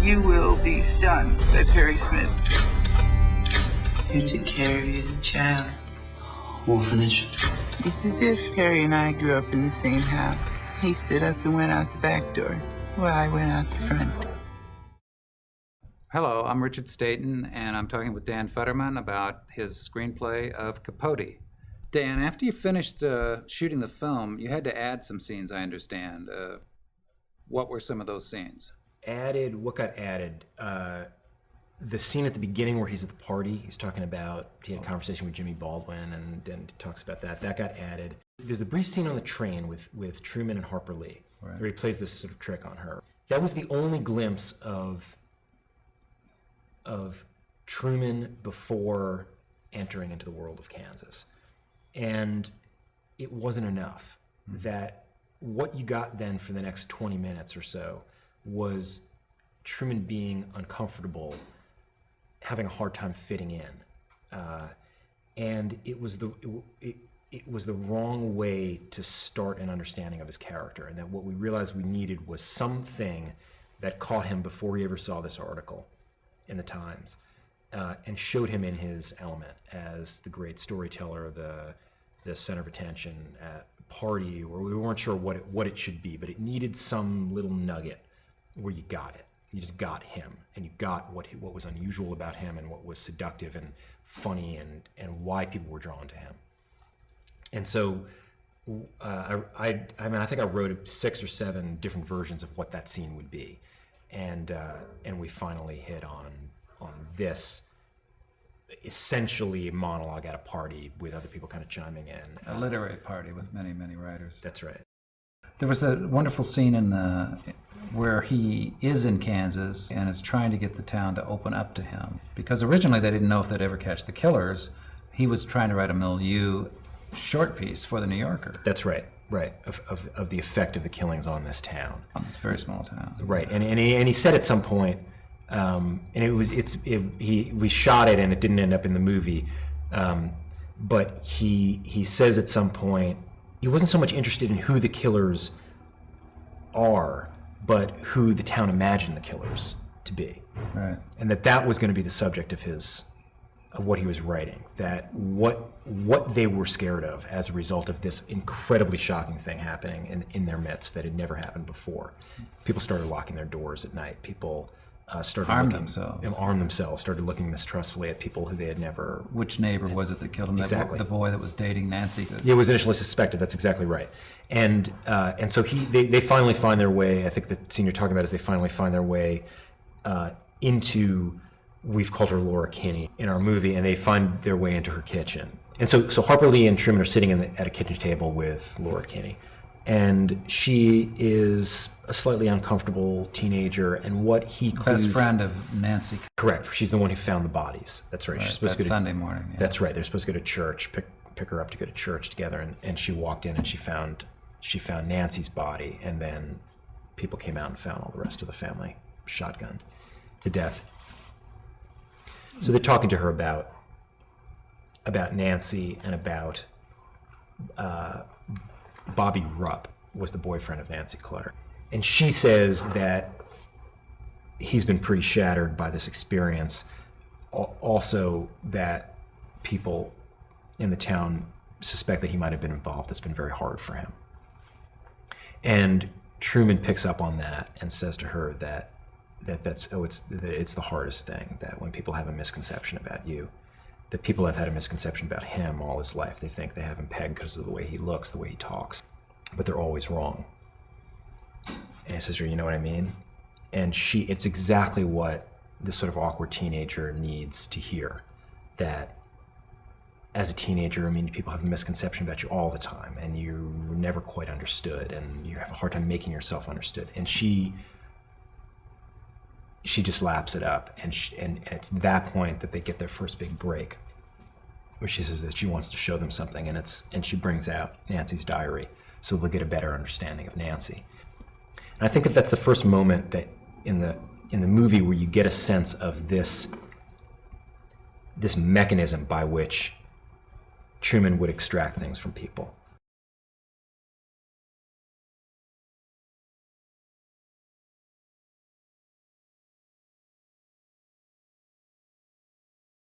You will be stunned by Perry Smith. Who took care of you as a child? Orphanage. It's as if Perry and I grew up in the same house. He stood up and went out the back door, while I went out the front. Hello, I'm Richard Stayton, and I'm talking with Dan Futterman about his screenplay of Capote. Dan, after you finished shooting the film, you had to add some scenes, I understand. What were some of those scenes? What got added? The scene at the beginning where he's at the party, he had a conversation with Jimmy Baldwin and talks about that. That got added. There's a brief scene on the train with Truman and Harper Lee, right, where he plays this sort of trick on her. That was the only glimpse of Truman before entering into the world of Kansas. And it wasn't enough. That what you got then for the next 20 minutes or so was Truman being uncomfortable, having a hard time fitting in. And it was the wrong way to start an understanding of his character, and that what we realized we needed was something that caught him before he ever saw this article in the Times, and showed him in his element as the great storyteller, the center of attention at a party where we weren't sure what it should be, but it needed some little nugget where you got it. You just got him, and you got what was unusual about him and what was seductive and funny and why people were drawn to him. And so I think I wrote 6 or 7 different versions of what that scene would be. And we finally hit on this essentially monologue at a party with other people kind of chiming in. A literary party with many, many writers. That's right. There was a wonderful scene where he is in Kansas and is trying to get the town to open up to him. Because originally they didn't know if they'd ever catch the killers. He was trying to write a milieu short piece for the New Yorker. That's right. Right, of the effect of the killings on this town. On this very small town. Right, and he said at some point, we shot it and it didn't end up in the movie, but he says at some point he wasn't so much interested in who the killers are, but who the town imagined the killers to be. Right. And that was going to be the subject of what he was writing, that what they were scared of as a result of this incredibly shocking thing happening in their midst that had never happened before. People started locking their doors at night. People started armed themselves, started looking mistrustfully at people who they had never... Which neighbor was it that killed him? Exactly. The boy that was dating Nancy? It was initially suspected, that's exactly right. And so they finally find their way, I think the scene you're talking about is they finally find their way into... We've called her Laura Kinney in our movie, and they find their way into her kitchen. And so Harper Lee and Truman are sitting at a kitchen table with Laura Kinney, and she is a slightly uncomfortable teenager, and what he clues... Best friend of Nancy. Correct. She's the one who found the bodies. That's right. She's supposed to go to Sunday morning. Yeah. That's right. They're supposed to go to church, pick her up to go to church together, and she walked in and she found Nancy's body, and then people came out and found all the rest of the family shotgunned to death. So they're talking to her about Nancy and about Bobby Rupp was the boyfriend of Nancy Clutter. And she says that he's been pretty shattered by this experience. Also that people in the town suspect that he might have been involved. It's been very hard for him. And Truman picks up on that and says to her that it's the hardest thing, that when people have a misconception about you, that people have had a misconception about him all his life. They think they have him pegged because of the way he looks, the way he talks, but they're always wrong. And he says, you know what I mean? And it's exactly what this sort of awkward teenager needs to hear, that as a teenager, people have a misconception about you all the time, and you're never quite understood, and you have a hard time making yourself understood. And she just laps it up, and it's that point that they get their first big break, where she says that she wants to show them something, and she brings out Nancy's diary, so they'll get a better understanding of Nancy. And I think that's the first moment that in the movie where you get a sense of this mechanism by which Truman would extract things from people.